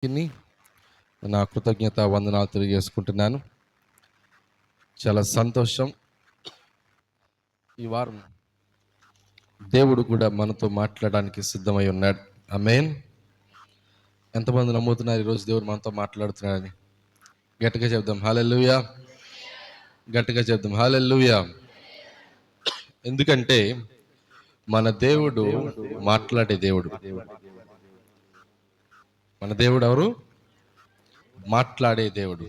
ఇన్ని నా కృతజ్ఞత వందనాలు తెలియజేసుకుంటున్నాను. చాలా సంతోషం. ఈ వారం దేవుడు కూడా మనతో మాట్లాడడానికి సిద్ధమై ఉన్నాడు. ఆమేన్. ఎంతమంది నమ్ముతున్నారు ఈరోజు దేవుడు మనతో మాట్లాడుతున్నాడని? గట్టిగా చెప్దాం హల్లెలూయా. గట్టిగా చెప్దాం హల్లెలూయా. ఎందుకంటే మన దేవుడు మాట్లాడే దేవుడు. మన దేవుడు ఎవరు? మాట్లాడే దేవుడు.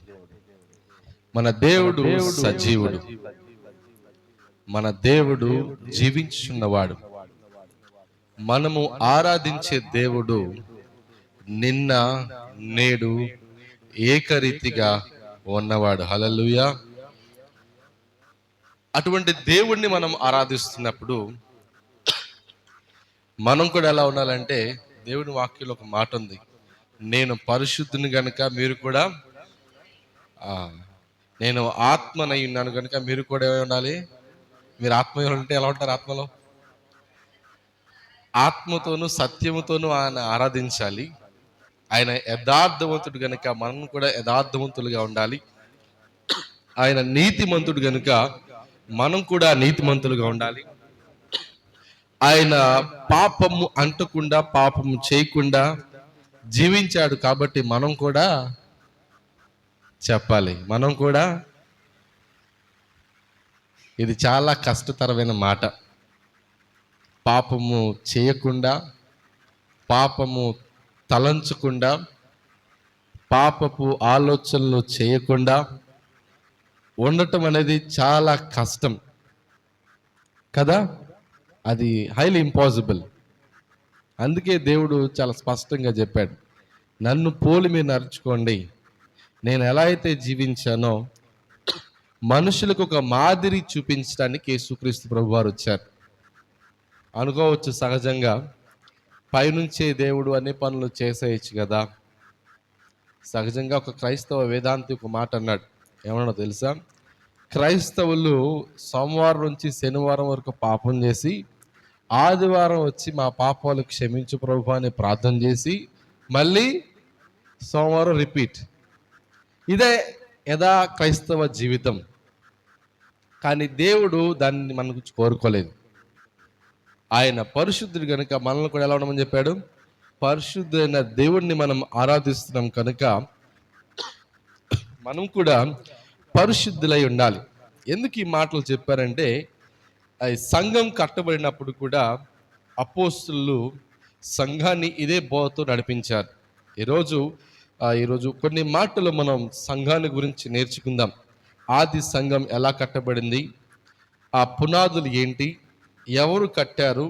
మన దేవుడు సజీవుడు. మన దేవుడు జీవించున్నవాడు. మనము ఆరాధించే దేవుడు నిన్న నేడు ఏకరీతిగా ఉన్నవాడు. హల్లెలూయా. అటువంటి దేవుణ్ణి మనం ఆరాధిస్తున్నప్పుడు మనం కూడా ఎలా ఉండాలంటే, దేవుని వాక్యంలో ఒక మాట ఉంది, నేను పరిశుద్ధుని గనుక మీరు కూడా నేను ఆత్మనై ఉన్నాను కనుక మీరు కూడా ఏమై ఉండాలి. మీరు ఆత్మ ఉంటే ఎలా ఉంటారు? ఆత్మలో ఆత్మతోనూ సత్యముతోనూ ఆయన ఆరాధించాలి. ఆయన యథార్థవంతుడు గనుక మనం కూడా యథార్థవంతులుగా ఉండాలి. ఆయన నీతిమంతుడు గనుక మనం కూడా నీతిమంతులుగా ఉండాలి. ఆయన పాపము అంటకుండా పాపము చేయకుండా జీవించాడు కాబట్టి మనం కూడా చెప్పాలి. మనం కూడా, ఇది చాలా కష్టతరమైన మాట. పాపము చేయకుండా, పాపము తలంచకుండా, పాపపు ఆలోచనలు చేయకుండా ఉండటం అనేది చాలా కష్టం కదా. అది హైలీ ఇంపాసిబుల్. అందుకే దేవుడు చాలా స్పష్టంగా చెప్పాడు, నన్ను పోలి మీరు నడుచుకోండి. నేను ఎలా అయితే జీవించానో మనుషులకు ఒక మాదిరి చూపించడానికి యేసుక్రీస్తు ప్రభువారు వచ్చారు. అనుకోవచ్చు సహజంగా, పైనుంచే దేవుడు అన్ని పనులు చేసేయచ్చు కదా. సహజంగా ఒక క్రైస్తవ వేదాంతి ఒక మాట అన్నాడు. ఏమన్నా తెలుసా? క్రైస్తవులు సోమవారం నుంచి శనివారం వరకు పాపం చేసి ఆదివారం వచ్చి మా పాపాలు క్షమించు ప్రభు అని ప్రార్థన చేసి మళ్ళీ సోమవారం రిపీట్. ఇదే యథా క్రైస్తవ జీవితం. కానీ దేవుడు దాన్ని మన గురించి కోరుకోలేదు. ఆయన పరిశుద్ధుడు కనుక మనల్ని కూడా ఎలా ఉండమని చెప్పాడు? పరిశుద్ధుడైన దేవుడిని మనం ఆరాధిస్తున్నాం కనుక మనం కూడా పరిశుద్ధులై ఉండాలి. ఎందుకు ఈ మాటలు చెప్పారంటే, సంఘం కట్టబడినప్పుడు కూడా అపోస్తులు సంఘాన్ని ఇదే బోధతో నడిపించారు. ఈరోజు కొన్ని మాటలు మనం సంఘాన్ని గురించి నేర్చుకుందాం. ఆది సంఘం ఎలా కట్టబడింది, ఆ పునాదులు ఏంటి, ఎవరు కట్టారు,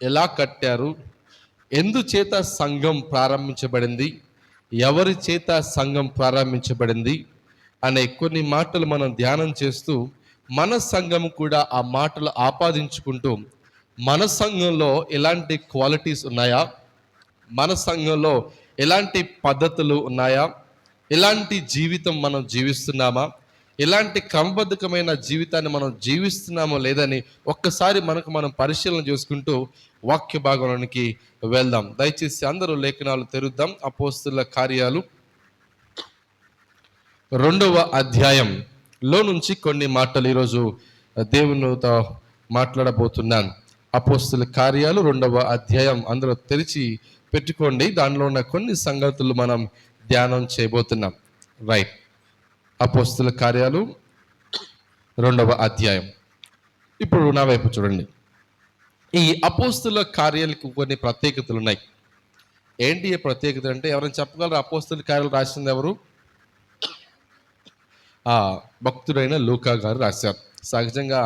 ఎలా కట్టారు, ఎందుచేత సంఘం ప్రారంభించబడింది, ఎవరి చేత సంఘం ప్రారంభించబడింది అనే కొన్ని మాటలు మనం ధ్యానం చేస్తూ, మన సంఘం కూడా ఆ మాటలు ఆపాదించుకుంటూ, మన సంఘంలో ఎలాంటి క్వాలిటీస్ ఉన్నాయా, మన సంఘంలో ఎలాంటి పద్ధతులు ఉన్నాయా, ఎలాంటి జీవితం మనం జీవిస్తున్నామా, ఎలాంటి క్రమబద్ధకమైన జీవితాన్ని మనం జీవిస్తున్నామో లేదని ఒక్కసారి మనం పరిశీలన చేసుకుంటూ వాక్య భాగంలోనికి వెళ్దాం. దయచేసి అందరూ లేఖనాలు తెరుద్దాం. అపోస్తుల కార్యాలు 2వ అధ్యాయంలో నుంచి కొన్ని మాటలు ఈరోజు దేవునితో మాట్లాడబోతున్నాను. అపోస్తుల కార్యాలు 2వ అధ్యాయం అందరూ తెరిచి పెట్టుకోండి. దానిలో ఉన్న కొన్ని సంగతులు మనం ధ్యానం చేయబోతున్నాం. రైట్. అపోస్తుల కార్యాలు 2వ అధ్యాయం. ఇప్పుడు నా వైపు చూడండి. ఈ అపోస్తుల కార్యాలకు కొన్ని ప్రత్యేకతలు ఉన్నాయి. ఏంటి ఈ ప్రత్యేకత అంటే, ఎవరైనా చెప్పగలరు? అపోస్తుల కార్యాలు రాసింది ఎవరు? భక్తుడైన లూకా గారు రాశారు. సహజంగా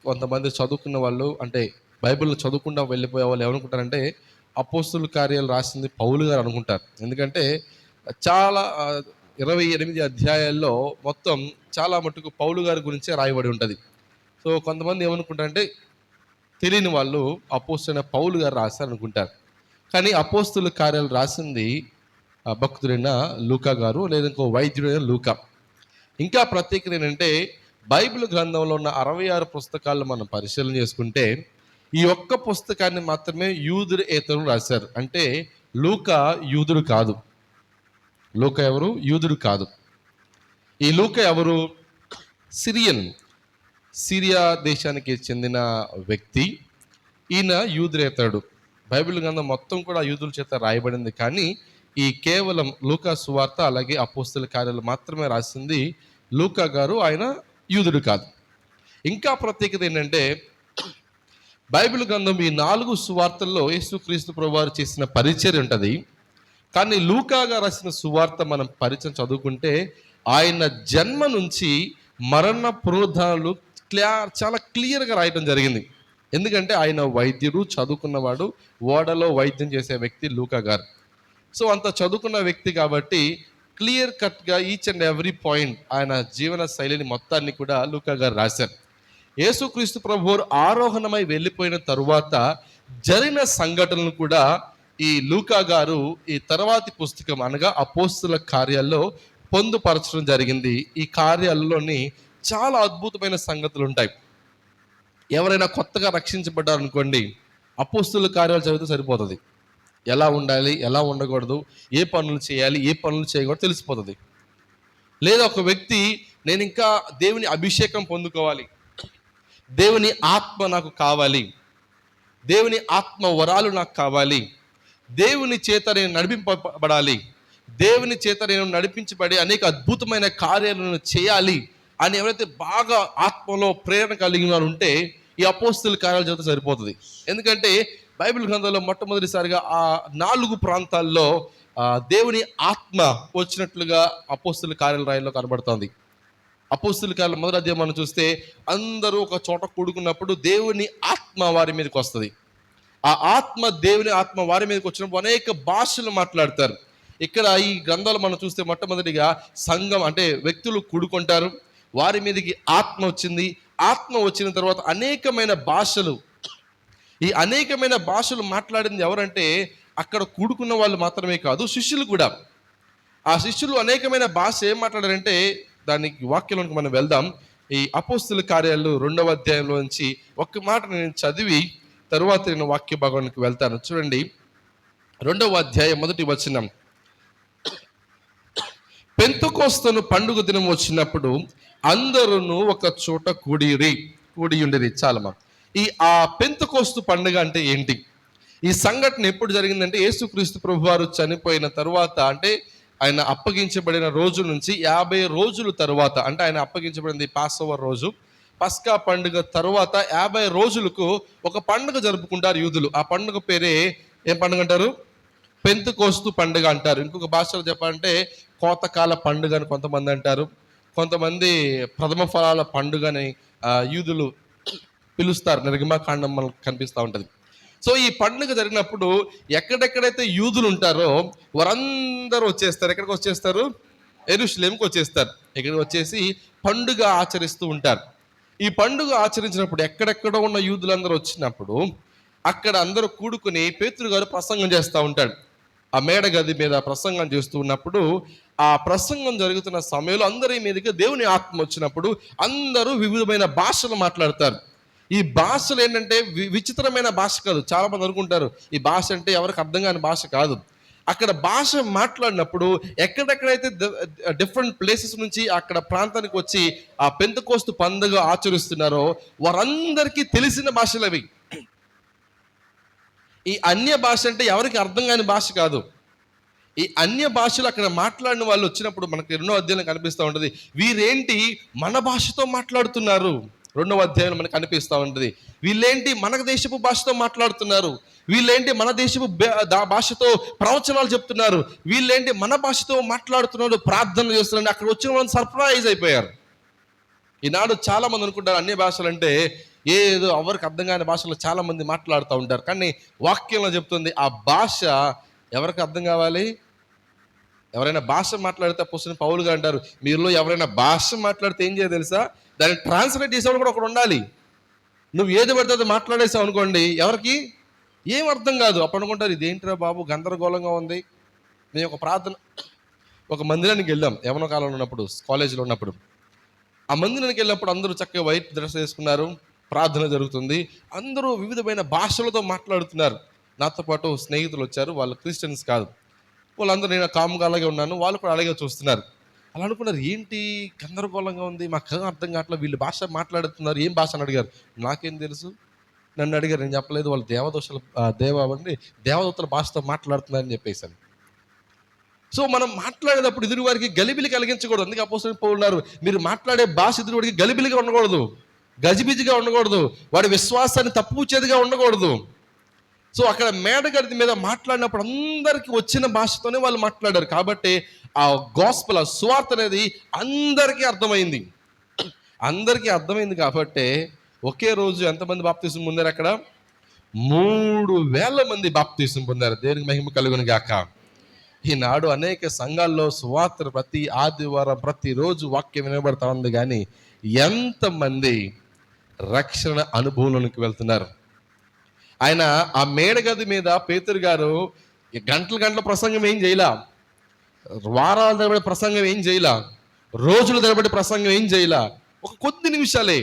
కొంతమంది చదువుకున్న వాళ్ళు, అంటే బైబిల్ చదువుకుండా వెళ్ళిపోయే వాళ్ళు ఏమనుకుంటారంటే, అపోస్తుల కార్యాలు రాసింది పౌలు గారు అనుకుంటారు. ఎందుకంటే చాలా 28 అధ్యాయాల్లో మొత్తం చాలా మటుకు పౌలు గారి గురించే రాయబడి ఉంటుంది. సో కొంతమంది ఏమనుకుంటారంటే, తెలియని వాళ్ళు అపోస్తులైన పౌలు గారు రాశారు అనుకుంటారు. కానీ అపోస్తుల కార్యాలు రాసింది భక్తుడైన లూకా గారు, లేదా ఇంకో వైద్యుడైన లూకా. ఇంకా ప్రత్యేకత ఏంటంటే, బైబిల్ గ్రంథంలో ఉన్న 66 పుస్తకాలను మనం పరిశీలన చేసుకుంటే, ఈ ఒక్క పుస్తకాన్ని మాత్రమే యూదుడు ఏతరులు రాశారు. అంటే లూకా యూదుడు కాదు. లూకా ఎవరు? యూదుడు కాదు. ఈ లూకా ఎవరు? సిరియా దేశానికి చెందిన వ్యక్తి. ఈయన యూదురేతరుడు. బైబిల్ గ్రంథం మొత్తం కూడా యూదుల చేత రాయబడింది, కానీ ఈ కేవలం లూకా సువార్త అలాగే అపోస్తల కార్యాలు మాత్రమే రాసింది లూకా గారు. ఆయన యూదుడు కాదు. ఇంకా ప్రత్యేకత ఏంటంటే, బైబిల్ గ్రంథం ఈ 4 సువార్తల్లో యేసుక్రీస్తు ప్రభువారు చేసిన పరిచర్య ఉంటుంది. కానీ లూకా గారు రాసిన సువార్త మనం పరిచయం చదువుకుంటే ఆయన జన్మ నుంచి మరణ పునరుద్ధానాలు చాలా క్లియర్గా రాయడం జరిగింది. ఎందుకంటే ఆయన వైద్యుడు, చదువుకున్నవాడు, ఓడలో వైద్యం చేసే వ్యక్తి లూకా గారు. సో అంత చదువుకున్న వ్యక్తి కాబట్టి క్లియర్ కట్గా ఈచ్ అండ్ ఎవ్రీ పాయింట్ ఆయన జీవన శైలిని మొత్తాన్ని కూడా లూకా గారు రాశారు. యేసుక్రీస్తు ప్రభువారు ఆరోహణమై వెళ్ళిపోయిన తరువాత జరిగిన సంఘటనలు కూడా ఈ లూకా గారు ఈ తర్వాతి పుస్తకం అనగా అపోస్తల కార్యాల్లో పొందుపరచడం జరిగింది. ఈ కార్యాలలోని చాలా అద్భుతమైన సంగతులు ఉంటాయి. ఎవరైనా కొత్తగా రక్షించబడ్డారనుకోండి, అపోస్తల కార్యాలు చదివితే సరిపోతుంది. ఎలా ఉండాలి, ఎలా ఉండకూడదు, ఏ పనులు చేయాలి, ఏ పనులు చేయకూడదు తెలిసిపోతుంది. లేదా ఒక వ్యక్తి నేను ఇంకా దేవుని అభిషేకం పొందుకోవాలి, దేవుని ఆత్మ నాకు కావాలి, దేవుని ఆత్మ వరాలు నాకు కావాలి, దేవుని చేత నేను నడిపింపబడాలి, దేవుని చేత నేను నడిపించబడి అనేక అద్భుతమైన కార్యాలను చేయాలి అని ఎవరైతే బాగా ఆత్మలో ప్రేరణ కలిగిన వారు ఉంటే ఈ అపోస్తల కార్యాలు చదివితే సరిపోతుంది. ఎందుకంటే బైబిల్ గ్రంథంలో మొట్టమొదటిసారిగా ఆ 4 ప్రాంతాల్లో దేవుని ఆత్మ వచ్చినట్లుగా అపోస్తల కార్యాల రాయల్లో కనబడుతుంది. అపోస్తల కార్యాల మొదటి అధ్యాయం మనం చూస్తే అందరూ ఒక చోట కూడుకున్నప్పుడు దేవుని ఆత్మ వారి మీదకి వస్తుంది. ఆ ఆత్మ, దేవుని ఆత్మ వారి మీదకి వచ్చినప్పుడు అనేక భాషలు మాట్లాడతారు. ఇక్కడ ఈ గ్రంథాలు మనం చూస్తే మొట్టమొదటిగా సంఘం అంటే వ్యక్తులు కూడుకుంటారు, వారి మీదకి ఆత్మ వచ్చింది. ఆత్మ వచ్చిన తర్వాత అనేకమైన భాషలు, ఈ అనేకమైన భాషలు మాట్లాడింది ఎవరంటే అక్కడ కూడుకున్న వాళ్ళు మాత్రమే కాదు, శిష్యులు కూడా. ఆ శిష్యులు అనేకమైన భాష ఏం మాట్లాడారంటే దానికి వాక్యంలోకి మనం వెళ్దాం. ఈ అపోస్తల కార్యాలు 2వ అధ్యాయంలో నుంచి ఒక్క మాట నేను చదివి తరువాత నేను వాక్య భాగానికి వెళ్తాను. చూడండి, 2వ అధ్యాయం 1వ వచనం. పెంతెకోస్తు పండుగ దినం వచ్చినప్పుడు అందరూ ఒక చోట కూడి ఉండేది. చాలమ్మా. ఆ పెంతెకోస్తు పండుగ అంటే ఏంటి? ఈ సంఘటన ఎప్పుడు జరిగిందంటే యేసుక్రీస్తు ప్రభువారు చనిపోయిన తరువాత, అంటే ఆయన అప్పగించబడిన రోజు నుంచి 50 రోజుల తరువాత, అంటే ఆయన అప్పగించబడింది పాస్ఓవర్ రోజు, పస్కా పండుగ తరువాత 50 రోజులకు ఒక పండుగ జరుపుకుంటారు యూదులు. ఆ పండుగ పేరే ఏం పండుగ అంటారు? పెంతెకోస్తు పండుగ అంటారు. ఇంకొక భాషలో చెప్పాలంటే కోతకాల పండుగ అని కొంతమంది అంటారు. కొంతమంది ప్రథమ ఫలాల పండుగ అని యూదులు పిలుస్తారు. నిర్గమకాండం మనకు కనిపిస్తూ ఉంటుంది. సో ఈ పండుగ జరిగినప్పుడు ఎక్కడెక్కడైతే యూదులు ఉంటారో వారందరూ వచ్చేస్తారు. ఎక్కడికి వచ్చేస్తారు? యెరూషలేముకి వచ్చేస్తారు. ఇక్కడికి వచ్చేసి పండుగ ఆచరిస్తూ ఉంటారు. ఈ పండుగ ఆచరించినప్పుడు ఎక్కడెక్కడో ఉన్న యూదులందరూ వచ్చినప్పుడు అక్కడ అందరూ కూడుకుని పేతురు గారు ప్రసంగం చేస్తూ ఉంటాడు. ఆ మేడ గది మీద ప్రసంగం చేస్తూ ఉన్నప్పుడు, ఆ ప్రసంగం జరుగుతున్న సమయంలో అందరి మీదకి దేవుని ఆత్మ వచ్చినప్పుడు అందరూ వివిధమైన భాషలు మాట్లాడతారు. ఈ భాషలు ఏంటంటే విచిత్రమైన భాష కాదు. చాలా మంది అనుకుంటారు ఈ భాష అంటే ఎవరికి అర్థం కాని భాష కాదు. అక్కడ భాష మాట్లాడినప్పుడు ఎక్కడెక్కడైతే డిఫరెంట్ ప్లేసెస్ నుంచి అక్కడ ప్రాంతానికి వచ్చి ఆ పెంతెకోస్తు పండుగ ఆచరిస్తున్నారో వారందరికీ తెలిసిన భాషలు అవి. ఈ అన్య భాష అంటే ఎవరికి అర్థం కాని భాష కాదు. ఈ అన్య భాషలు అక్కడ మాట్లాడిన వాళ్ళు వచ్చినప్పుడు మనకి 2వ అధ్యాయం కనిపిస్తూ ఉంటుంది. వీరేంటి మన భాషతో మాట్లాడుతున్నారు? 2వ అధ్యాయం మనకు కనిపిస్తూ ఉంటుంది. వీళ్ళేంటి మన దేశపు భాషతో మాట్లాడుతున్నారు, వీళ్ళేంటి మన దేశపు భాషతో ప్రవచనాలు చెప్తున్నారు, వీళ్ళేంటి మన భాషతో మాట్లాడుతున్నారు, ప్రార్థన చేస్తున్నారు. అక్కడ వచ్చిన వాళ్ళు సర్ప్రైజ్ అయిపోయారు. ఈనాడు చాలా మంది అనుకుంటారు అన్య భాషలు అంటే ఏదో ఎవరికి అర్థం కాని భాషలో చాలా మంది మాట్లాడుతూ ఉంటారు. కానీ వాక్యంలో చెప్తుంది ఆ భాష ఎవరికి అర్థం కావాలి? ఎవరైనా భాష మాట్లాడితే అపోస్తలుడైన పౌలు గారు అంటారు, మీరులో ఎవరైనా భాష మాట్లాడితే ఏం చేయాలి తెలుసా? దాన్ని ట్రాన్స్లేట్ చేసేవాడు కూడా ఒకడు ఉండాలి. నువ్వు ఏది పడితే అది మాట్లాడేసావు అనుకోండి, ఎవరికి ఏం అర్థం కాదు. అప్పుడు అనుకుంటారు ఇదేంటిరా బాబు గందరగోళంగా ఉంది. మేము ఒక మందిరానికి వెళ్ళాం యవ్వన కాలంలో ఉన్నప్పుడు, కాలేజీలో ఉన్నప్పుడు. ఆ మందిరానికి వెళ్ళినప్పుడు అందరూ చక్కగా వైట్ డ్రెస్ వేసుకున్నారు, ప్రార్థన జరుగుతుంది, అందరూ వివిధమైన భాషలతో మాట్లాడుతున్నారు. నాతో పాటు స్నేహితులు వచ్చారు, వాళ్ళు క్రిస్టియన్స్ కాదు. వాళ్ళందరూ నేను కామ్గా అలాగే ఉన్నాను, వాళ్ళు కూడా అలాగే చూస్తున్నారు. అలా అనుకున్నారు, ఏంటి గందరగోళంగా ఉంది, మాకు అర్థం కావట్లేదు, వీళ్ళు భాష మాట్లాడుతున్నారు, ఏం భాష అని అడిగారు. నాకేం తెలుసు, నన్ను అడిగారు, నేను చెప్పలేదు, వాళ్ళు దేవదూతల భాషతో మాట్లాడుతున్నారని చెప్పేసాను. సో మనం మాట్లాడేటప్పుడు ఎదురు వారికి గలిబిలి కలిగించకూడదు. అందుకే అపోస్తలుడు పౌలు ఉన్నారు, మీరు మాట్లాడే భాష ఎదురు వాడికి గలిబిలిగా ఉండకూడదు, గజిబిజిగా ఉండకూడదు, వాడి విశ్వాసాన్ని తప్పుచేదిగా ఉండకూడదు. సో అక్కడ మేడగది మీద మాట్లాడినప్పుడు అందరికీ వచ్చిన భాషతోనే వాళ్ళు మాట్లాడారు. కాబట్టి ఆ గాస్పెల్, ఆ సువార్త అనేది అందరికీ అర్థమైంది. అందరికీ అర్థమైంది కాబట్టి ఒకే రోజు ఎంతమంది బాప్తీసం పొందారు? అక్కడ 3,000 మంది బాప్తీసం పొందారు. దేవునికి మహిమ కలుగును గాక. ఈనాడు అనేక సంఘాల్లో సువార్త ప్రతి ఆదివారం ప్రతిరోజు వాక్యం వినబడతా ఉంది, కానీ ఎంతమంది రక్షణ అనుభవంలోనికి వెళ్తున్నారు? ఆయన ఆ మేడగది మీద పేతురు గారు గంటల ప్రసంగం ఏం చేయలా, వారాల తరబడి ప్రసంగం ఏం చేయలా, రోజుల తరబడి ప్రసంగం ఏం చేయలా, ఒక కొద్ది నిమిషాలే.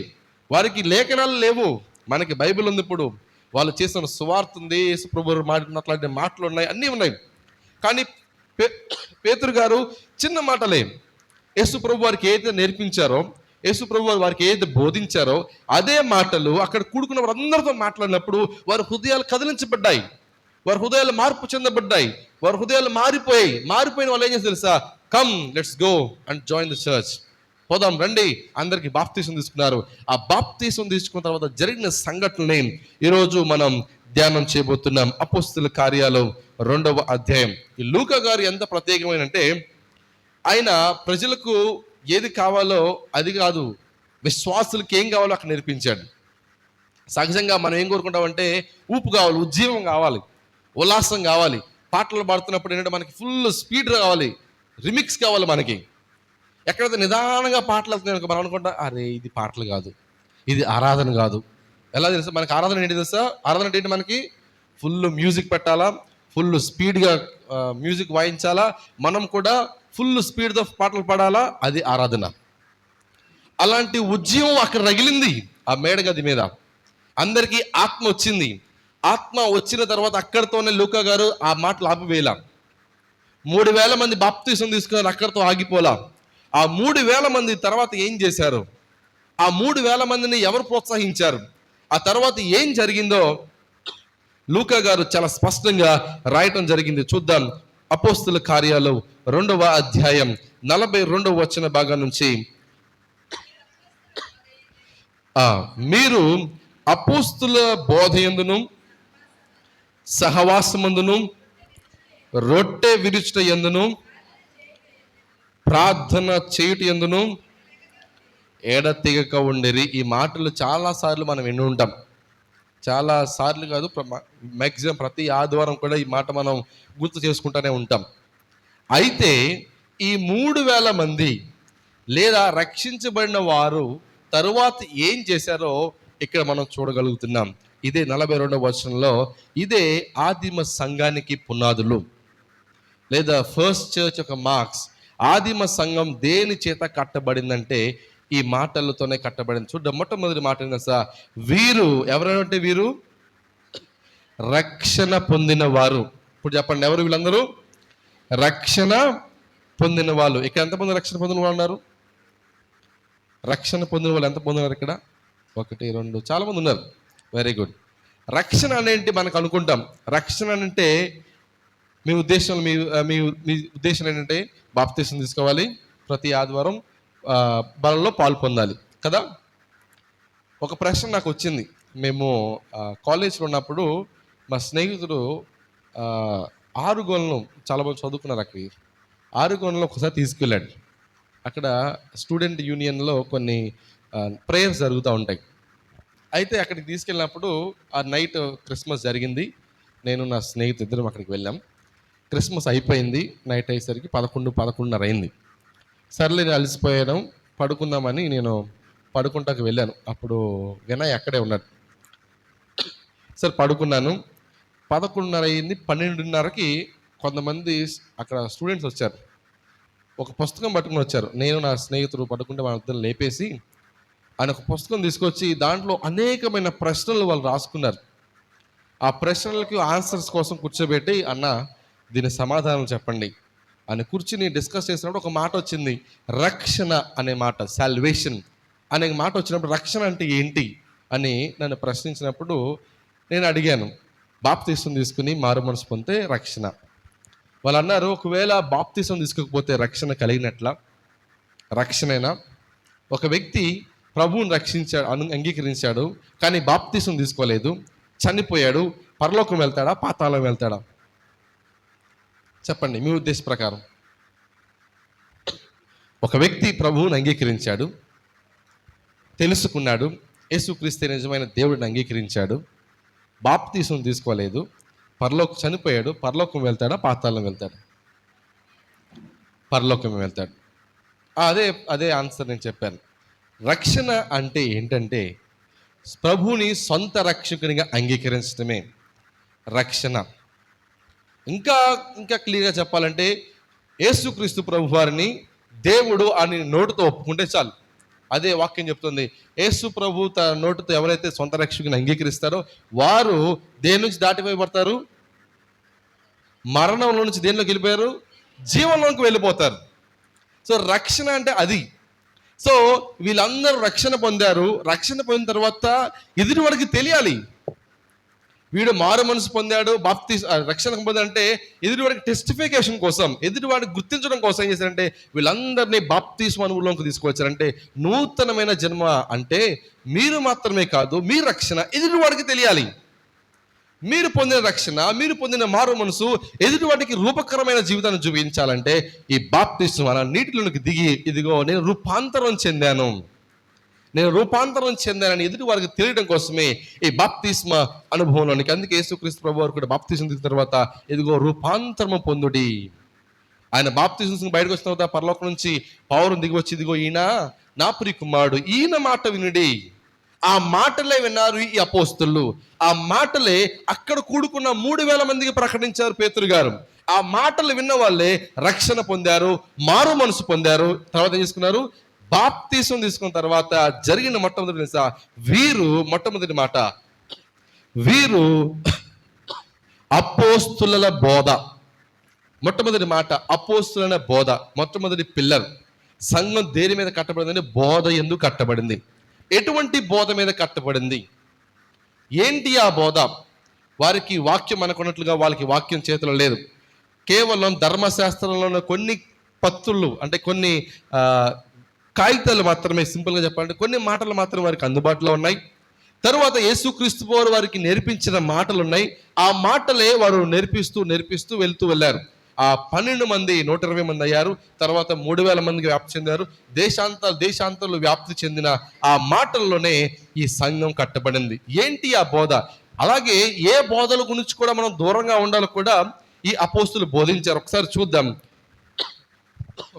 వారికి లేఖనాలు లేవు, మనకి బైబిల్ ఉంది. ఇప్పుడు వాళ్ళు చేసిన సువార్త ఉంది, యేసు ప్రభువు మాట్లాడిన మాటలు ఉన్నాయి, అన్నీ ఉన్నాయి. కానీ పేతురు గారు చిన్న మాటలే, యేసు ప్రభు వారికి ఏదైతే నేర్పించారో, యేసు ప్రభు వారికి ఏదైతే బోధించారో అదే మాటలు అక్కడ కూడుకున్న వారందరితో మాట్లాడినప్పుడు వారి హృదయాలు కదిలించబడ్డాయి, వారి హృదయాలు మార్పు చెందబడ్డాయి, వారి హృదయాలు మారిపోయిన వాళ్ళు ఏం చేస్తారు తెలుసా? Come let's go and join the church, పోదాం రండి, అందరికి బాప్తీసం తీసుకున్నారు. ఆ బాప్తీసం తీసుకున్న తర్వాత జరిగిన సంఘటనని ఈరోజు మనం ధ్యానం చేయబోతున్నాం. అపోస్తలుల కార్యాలు 2వ అధ్యాయం. ఈ లూకా గారు ఎంత ప్రత్యేకమైనంటే, ఆయన ప్రజలకు ఏది కావాలో అది కాదు, విశ్వాసులకు ఏం కావాలో అక్కడ నేర్పించాడు. సహజంగా మనం ఏం కోరుకుంటామంటే ఊపు కావాలి, ఉజ్జీవం కావాలి, ఉల్లాసం కావాలి. పాటలు పాడుతున్నప్పుడు ఏంటంటే మనకి ఫుల్ స్పీడ్ కావాలి, రిమిక్స్ కావాలి. మనకి ఎక్కడైతే నిదానంగా పాటలు వెళ్తున్నాయి మనం అనుకుంటా, అరే ఇది పాటలు కాదు, ఇది ఆరాధన కాదు. ఎలా తెలుసా మనకి ఆరాధన ఏంటి తెలుసా? ఆరాధన ఏంటి? మనకి ఫుల్ మ్యూజిక్ పెట్టాలా, ఫుల్ స్పీడ్గా మ్యూజిక్ వాయించాలా, మనం కూడా ఫుల్ స్పీడ్తో పాటలు పాడాలా, అది ఆరాధన. అలాంటి ఉద్యమం అక్కడ రగిలింది ఆ మేడగది మీద. అందరికీ ఆత్మ వచ్చింది. ఆత్మ వచ్చిన తర్వాత అక్కడితోనే లూకా గారు ఆ మాటలు ఆపివేయాల. 3,000 మంది బాప్తీసం తీసుకున్నారు, అక్కడితో ఆగిపోలా. ఆ 3,000 మంది తర్వాత ఏం చేశారు? ఆ 3,000 మందిని ఎవరు ప్రోత్సహించారు? ఆ తర్వాత ఏం జరిగిందో లూకా గారు చాలా స్పష్టంగా రాయటం జరిగింది. చూద్దాం. అపోస్తలుల కార్యాలు 2వ అధ్యాయం 42వ వచన భాగం నుంచి, మీరు అపోస్తలుల బోధయందును సహవాసమందును రొట్టె విరుచుట యందును ప్రార్థన చేయుట యందును ఎడతెగక ఉండిరి. ఈ మాటలు చాలాసార్లు మనం విని ఉంటాం. చాలా సార్లు కాదు, మ్యాక్సిమం ప్రతి ఆదివారం కూడా ఈ మాట మనం గుర్తు చేసుకుంటూనే ఉంటాం. అయితే ఈ 3,000 మంది లేదా రక్షించబడిన వారు తరువాత ఏం చేశారో ఇక్కడ మనం చూడగలుగుతున్నాం. ఇదే 42వ వచనంలో, ఇదే ఆదిమ సంఘానికి పునాదులు లేదా ఫస్ట్ చర్చ్ యొక్క మార్క్స్. ఆదిమ సంఘం దేని చేత కట్టబడిందంటే ఈ మాటలతోనే కట్టబడింది. చూద్దాం. మొట్టమొదటి మాట ఏంటంటే, వీరు ఎవరంటే వీరు రక్షణ పొందిన వారు. ఇప్పుడు చెప్పండి, ఎవరు వీళ్ళందరూ? రక్షణ పొందిన వాళ్ళు. ఇక్కడ ఎంతమంది రక్షణ పొందిన వాళ్ళు ఉన్నారు? రక్షణ పొందిన వాళ్ళు ఎంత పొందినారు ఇక్కడ? 1, 2, చాలా మంది ఉన్నారు. Very good. రక్షణ అనేంటి మనకు అనుకుంటాం. రక్షణ అంటే మీ ఉద్దేశం మీ ఉద్దేశం ఏంటంటే బాప్తీసం తీసుకోవాలి, ప్రతి ఆదివారం బలలో పాలు పొందాలి కదా. ఒక ప్రశ్న నాకు వచ్చింది. మేము కాలేజ్లో ఉన్నప్పుడు మా స్నేహితుడు ఆరుగోలను, చాలామంది చదువుకున్నారు అక్కడికి, ఆరుగోలను ఒకసారి తీసుకెళ్ళాడు. అక్కడ స్టూడెంట్ యూనియన్లో కొన్ని ప్రేయర్స్ జరుగుతూ ఉంటాయి. అయితే అక్కడికి తీసుకెళ్ళినప్పుడు ఆ నైట్ క్రిస్మస్ జరిగింది. నేను నా స్నేహితుడు ఇద్దరం అక్కడికి వెళ్ళాం. క్రిస్మస్ అయిపోయింది, నైట్ అయ్యేసరికి 11:30 అయింది. సర్లే నేను అలసిపోయాను, పడుకుందామని నేను పడుకుంటాకి వెళ్ళాను. అప్పుడు వినయ్ అక్కడే ఉన్నాడు. సరే పడుకున్నాను. 11:30 అయింది. 12:30కి కొంతమంది అక్కడ స్టూడెంట్స్ వచ్చారు. ఒక పుస్తకం పట్టుకుని వచ్చారు. నేను నా స్నేహితుడు పడుకుంటే వాళ్ళిద్దరు లేపేసి ఆయన ఒక పుస్తకం తీసుకొచ్చి దాంట్లో అనేకమైన ప్రశ్నలు వాళ్ళు రాసుకున్నారు. ఆ ప్రశ్నలకి ఆన్సర్స్ కోసం కూర్చోబెట్టి, అన్న దీని సమాధానం చెప్పండి అని కూర్చుని డిస్కస్ చేసినప్పుడు ఒక మాట వచ్చింది, రక్షణ అనే మాట, సాల్వేషన్ అనే మాట వచ్చినప్పుడు రక్షణ అంటే ఏంటి అని నన్ను ప్రశ్నించినప్పుడు నేను అడిగాను, బాప్తీసం తీసుకుని మారు మనసు పొందితే రక్షణ. వాళ్ళు అన్నారు, ఒకవేళ బాప్తీసం తీసుకోకపోతే రక్షణ కలిగినట్ల? రక్షణైనా ఒక వ్యక్తి ప్రభువుని రక్షించాడు, అంగీకరించాడు, కానీ బాప్తీసం తీసుకోలేదు, చనిపోయాడు, పరలోకం వెళ్తాడా, పాతాళం వెళ్తాడా? చెప్పండి మీ ఉద్దేశ ప్రకారం. ఒక వ్యక్తి ప్రభువుని అంగీకరించాడు, తెలుసుకున్నాడు, యేసుక్రీస్తు నిజమైన దేవుడిని అంగీకరించాడు, బాప్తీసం తీసుకోలేదు, చనిపోయాడు, పరలోకం వెళ్తాడా, పాతాళం వెళ్తాడా? పరలోకం వెళ్తాడు. అదే అదే ఆన్సర్ నేను చెప్పాను. రక్షణ అంటే ఏంటంటే ప్రభువుని సొంత రక్షకునిగా అంగీకరించడమే రక్షణ. ఇంకా ఇంకా క్లియర్గా చెప్పాలంటే యేసుక్రీస్తు ప్రభు వారిని దేవుడు అని నోటితో ఒప్పుకుంటే చాలు. అదే వాక్యం చెప్తుంది, యేసు ప్రభు తన నోటితో ఎవరైతే సొంత రక్షకుని అంగీకరిస్తారో వారు దేని నుంచి దాటిపోయబడతారు? మరణంలో నుంచి దేనిలోకి వెళ్ళిపోయారు? జీవంలోకి వెళ్ళిపోతారు. సో రక్షణ అంటే అది. సో వీళ్ళందరూ రక్షణ పొందారు. రక్షణ పొందిన తర్వాత ఎదుటి వాడికి తెలియాలి, వీడు మారు మనసు పొందాడు, రక్షణ పొందాడంటే ఎదుటివాడికి టెస్టిఫికేషన్ కోసం, ఎదుటివాడికి గుర్తించడం కోసం ఏం చేశారంటే వీళ్ళందరినీ బాప్తిస్మ అనుభవంలోకి తీసుకువచ్చారంటే నూతనమైన జన్మ అంటే మీరు మాత్రమే కాదు, మీ రక్షణ ఎదుటివాడికి తెలియాలి. మీరు పొందిన రక్షణ, మీరు పొందిన మారు మనసు ఎదుటివాడికి రూపకరమైన జీవితాన్ని చూపించాలంటే ఈ బాప్తిస్మ అలా నీటిలోనికి దిగి, ఇదిగో నేను రూపాంతరం చెందానని ఎదుటి వారికి తెలియడం కోసమే ఈ బాప్తిస్మ అనుభవంలోనికి. అందుకే యేసుక్రీస్తు ప్రభు వారు కూడా బాప్తిస్మ తీసిన తర్వాత ఇదిగో రూపాంతరము పొందుడి. ఆయన బాప్తిస్మ బయటకు వచ్చిన తర్వాత పరలోకం నుంచి పౌరం దిగి వచ్చి, ఇదిగో ఈయన నా ప్రియ కుమారుడు, ఈయన మాట వినుడి. ఆ మాటలే విన్నారు ఈ అపోస్తలు. ఆ మాటలే అక్కడ కూడుకున్న 3000 మందికి ప్రకటించారు పేతురు గారు. ఆ మాటలు విన్న వాళ్ళే రక్షణ పొందారు, మారు మనసు పొందారు. తర్వాత ఏం చేసుకున్నారు? బాప్తీసం తీసుకున్న తర్వాత జరిగిన మొట్టమొదటి మాట వీరు అపోస్తుల బోధ. మొట్టమొదటి మాట అపోస్తుల బోధ. మొట్టమొదటి పిల్లర్. సంఘం దేని మీద కట్టబడింది? బోధ ఎందుకు కట్టబడింది? ఎటువంటి బోధ మీద కట్టబడింది? ఏంటి ఆ బోధ? వారికి వాక్యం అనుకున్నట్లుగా వాళ్ళకి వాక్యం చేతిలో లేదు. కేవలం ధర్మశాస్త్రంలో కొన్ని పత్తులు, అంటే కొన్ని కాగితాలు మాత్రమే, సింపుల్గా చెప్పాలంటే కొన్ని మాటలు మాత్రమే వారికి అందుబాటులో ఉన్నాయి. తరువాత యేసుక్రీస్తు వారు వారికి నేర్పించిన మాటలు ఉన్నాయి. ఆ మాటలే వారు నేర్పిస్తూ వెళ్ళారు. ఆ 12 మంది 120 మంది అయ్యారు. తర్వాత 3000 మందికి వ్యాప్తి చెందారు. దేశాంతరాలు వ్యాప్తి చెందిన ఆ మాటల్లోనే ఈ సంఘం కట్టబడింది. ఏంటి ఆ బోధ? అలాగే ఏ బోధల గురించి కూడా మనం దూరంగా ఉండాలి కూడా ఈ అపోస్తులు బోధించారు. ఒకసారి చూద్దాం,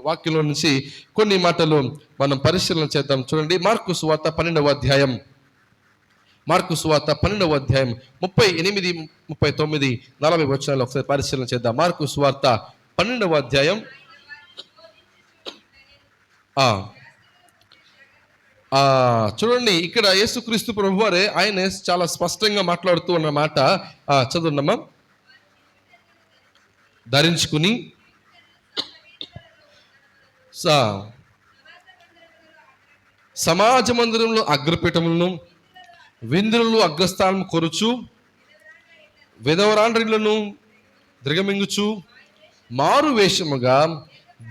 వాక్యంలో నుంచి కొన్ని మాటలు మనం పరిశీలన చేద్దాం. చూడండి, మార్కు సువార్త 12వ అధ్యాయం. మార్కు సువార్త 12వ అధ్యాయం 38, 39, 40 వచనాలు ఒకసారి పరిశీలన చేద్దాం. మార్కు సువార్త 12వ అధ్యాయం. చూడండి, ఇక్కడ యేసుక్రీస్తు ప్రభువారే ఆయన చాలా స్పష్టంగా మాట్లాడుతూ ఉన్న మాట చదువున్నామా. ధరించుకుని సమాజ మందిరంలో అగ్రపీఠములను, విందులను అగ్రస్థానం కొరుచు, విధవరాండ్రులను దిగమింగుచు, మారు వేషముగా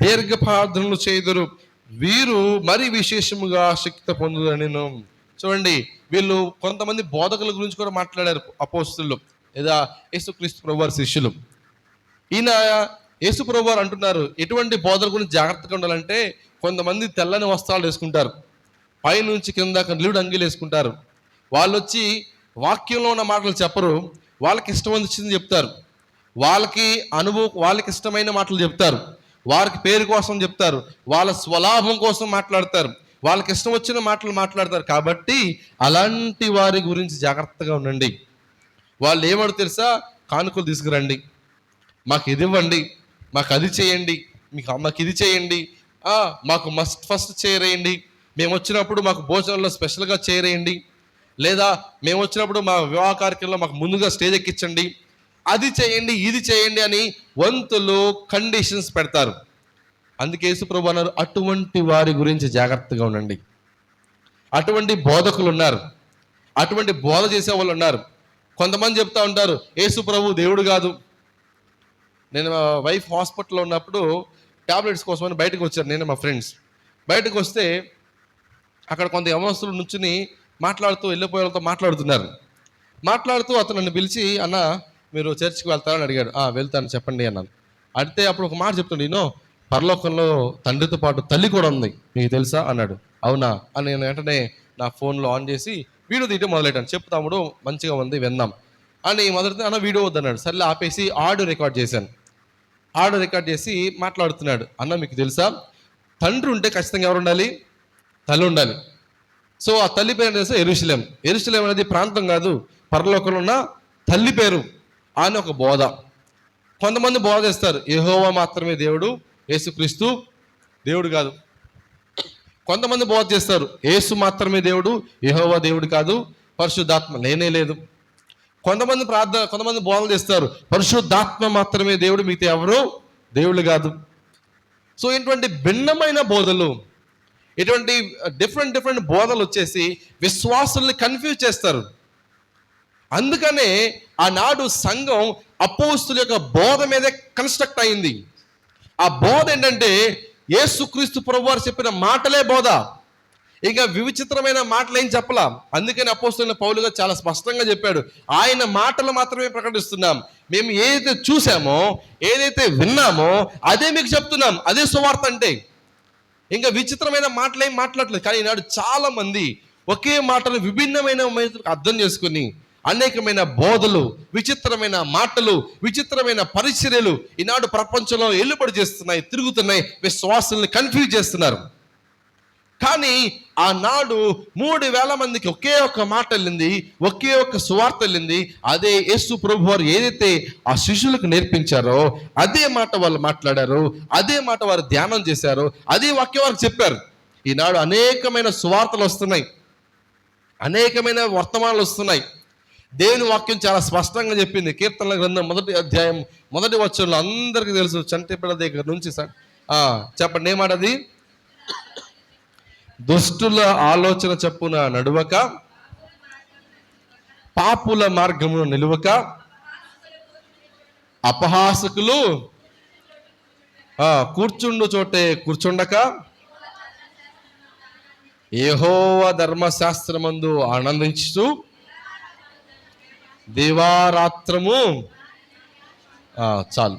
దీర్ఘపార్థనలు చేయుదురు, వీరు మరి విశేషముగా శక్తి పొందుదనిను. చూడండి, వీళ్ళు కొంతమంది బోధకుల గురించి కూడా మాట్లాడారు అపోస్తులు, లేదా యేసుక్రీస్తు ప్రభువారి శిష్యులు. ఈయన యేసు ప్రభువారు అంటున్నారు, ఎటువంటి బోధల గురించి జాగ్రత్తగా ఉండాలంటే కొంతమంది తెల్లని వస్త్రాలు వేసుకుంటారు, పైనుంచి కింద నిలుడు అంగీలు వేసుకుంటారు. వాళ్ళు వచ్చి వాక్యంలో ఉన్న మాటలు చెప్పరు, వాళ్ళకి ఇష్టం వచ్చింది చెప్తారు, వాళ్ళకి ఇష్టమైన మాటలు చెప్తారు, వారికి పేరు కోసం చెప్తారు, వాళ్ళ స్వలాభం కోసం మాట్లాడతారు, వాళ్ళకి ఇష్టం వచ్చిన మాటలు మాట్లాడతారు. కాబట్టి అలాంటి వారి గురించి జాగ్రత్తగా ఉండండి. వాళ్ళు ఏమడు తెలుసా? కానుకలు తీసుకురండి, మాకు ఇది ఇవ్వండి, మాకు అది చేయండి, మాకు ఇది చేయండి, మాకు ఫస్ట్ చేరేయండి, మేము వచ్చినప్పుడు మాకు భోజనంలో స్పెషల్గా చేరేయండి, లేదా మేము వచ్చినప్పుడు మా వివాహ కార్యక్రమంలో మాకు ముందుగా స్టేజ్ ఎక్కించండి, అది చేయండి, ఇది చేయండి అని వంతులు కండిషన్స్ పెడతారు. అందుకే యేసుప్రభు అన్నారు, అటువంటి వారి గురించి జాగ్రత్తగా ఉండండి. అటువంటి బోధకులు ఉన్నారు, అటువంటి బోధ చేసే వాళ్ళు ఉన్నారు. కొంతమంది చెప్తా ఉంటారు యేసుప్రభు దేవుడు కాదు. నేను మా వైఫ్ హాస్పిటల్లో ఉన్నప్పుడు ట్యాబ్లెట్స్ కోసమని బయటకు వచ్చాను, నేను మా ఫ్రెండ్స్. బయటకు వస్తే అక్కడ కొంత యవనస్తులు నుంచుని మాట్లాడుతూ వెళ్ళిపోయే వాళ్ళతో మాట్లాడుతూ అతను నన్ను పిలిచి, అన్న మీరు చర్చికి వెళ్తారని అడిగాడు. వెళ్తాను చెప్పండి అన్నాను. అడిగితే అప్పుడు ఒక మాట చెప్తుండే, నేను పరలోకంలో తండ్రితో పాటు తల్లి కూడా ఉంది, మీకు తెలుసా అన్నాడు. అవునా అని నేను వెంటనే నా ఫోన్లో ఆన్ చేసి వీడియో తీయటం మొదలెట్టాను. చెప్పు తమ్ముడు, మంచిగా ఉంది, విందాం అని మొదటి అన్న వీడియో వద్దన్నాడు. సర్లే ఆపేసి ఆడియో రికార్డ్ చేశాను. ఆడియో రికార్డ్ చేసి మాట్లాడుతున్నాడు. అన్న మీకు తెలుసా, తండ్రి ఉంటే ఖచ్చితంగా ఎవరు ఉండాలి, తల్లి ఉండాలి. సో ఆ తల్లి పేరు తెలుసా, యెరూషలేం. యెరూషలేం అనేది ప్రాంతం కాదు, పరలోకంలో ఉన్న తల్లి పేరు అని ఒక బోధ. కొంతమంది బోధ చేస్తారు యెహోవా మాత్రమే దేవుడు, యేసుక్రీస్తు దేవుడు కాదు. కొంతమంది బోధ చేస్తారు యేసు మాత్రమే దేవుడు, యెహోవా దేవుడు కాదు, పరిశుద్ధాత్మ లేనే లేదు. కొంతమంది బోధలు చేస్తారు పరిశుద్ధాత్మ మాత్రమే దేవుడు, మిగతా ఎవరు దేవుళ్ళు కాదు. సో ఇటువంటి భిన్నమైన బోధలు, ఇటువంటి డిఫరెంట్ బోధలు వచ్చేసి విశ్వాసుల్ని కన్ఫ్యూజ్ చేస్తారు. అందుకనే ఆనాడు సంఘం అపోస్తుల యొక్క బోధ మీదే కన్స్ట్రక్ట్ అయింది. ఆ బోధ ఏంటంటే యేసుక్రీస్తు ప్రభువారు చెప్పిన మాటలే బోధ, ఇంకా విచిత్రమైన మాటలు ఏం చెప్పలా. అందుకని అపోస్తులైన పౌలు గారు చాలా స్పష్టంగా చెప్పాడు, ఆయన మాటలు మాత్రమే ప్రకటిస్తున్నాం, మేము ఏదైతే చూసామో ఏదైతే విన్నామో అదే మీకు చెప్తున్నాం, అదే సువార్త అంటే. ఇంకా విచిత్రమైన మాటలు ఏం మాట్లాడలేదు. కానీ ఈనాడు చాలా మంది ఒకే మాటలు విభిన్నమైన అర్థం చేసుకుని అనేకమైన బోధలు, విచిత్రమైన మాటలు, విచిత్రమైన పరిచర్యలు ఈనాడు ప్రపంచంలో ఏలుబడి చేస్తున్నాయి, తిరుగుతున్నాయి, విశ్వాసుల్ని కన్ఫ్యూజ్ చేస్తున్నారు. కానీ ఆనాడు 3000 మందికి ఒకే ఒక్క మాట వెళ్ళింది, ఒకే ఒక్క సువార్త వెళ్ళింది. అదే యేసు ప్రభు వారు ఏదైతే ఆ శిష్యులకు నేర్పించారో అదే మాట వాళ్ళు మాట్లాడారు, అదే మాట వారు ధ్యానం చేశారు, అదే వాక్యం వారికి చెప్పారు. ఈనాడు అనేకమైన సువార్తలు వస్తున్నాయి, అనేకమైన వర్తమానాలు వస్తున్నాయి. దేవుని వాక్యం చాలా స్పష్టంగా చెప్పింది. కీర్తనల గ్రంథం 1వ అధ్యాయం 1వ వచనంలో అందరికీ తెలుసు, చంటి పిల్ల దగ్గర నుంచి చెప్పండి ఏమాటది, దుష్టుల ఆలోచన చప్పున నడువక, పాపుల మార్గమును నిలువక, అపహాసకులు కూర్చుండు చోటే కూర్చుండక, యెహోవా ధర్మశాస్త్రమందు ఆనందించుతూ దివారాత్రము చాలు.